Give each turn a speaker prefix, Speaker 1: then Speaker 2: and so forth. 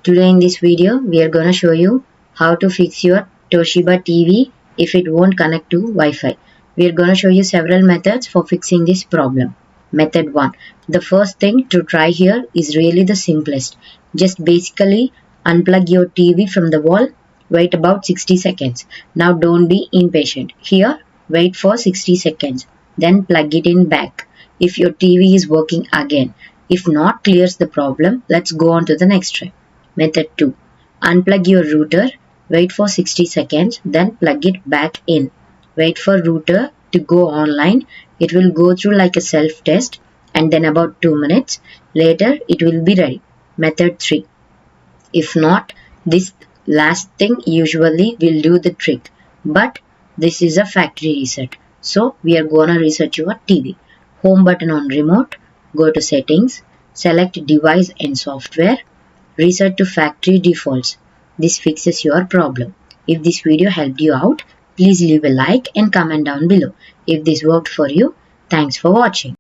Speaker 1: Today in this video, we are gonna show you how to fix your Toshiba TV if it won't connect to Wi-Fi. We are gonna show you several methods for fixing this problem. Method 1. The first thing to try here is really the simplest. Just basically unplug your TV from the wall, wait about 60 seconds. Now don't be impatient. Here, wait for 60 seconds, then plug it in back. If your TV is working again, if not clears the problem, let's go on to the next step. Method 2. Unplug your router, wait for 60 seconds, then plug it back in. Wait for router to go online. It will go through like a self-test and then about 2 minutes later it will be ready. Method 3. If not, this last thing usually will do the trick. But this is a factory reset. So we are gonna reset your TV. Home button on remote, go to settings, select device and software. Reset to factory defaults. This fixes your problem. If this video helped you out, please leave a like and comment down below. If this worked for you, thanks for watching.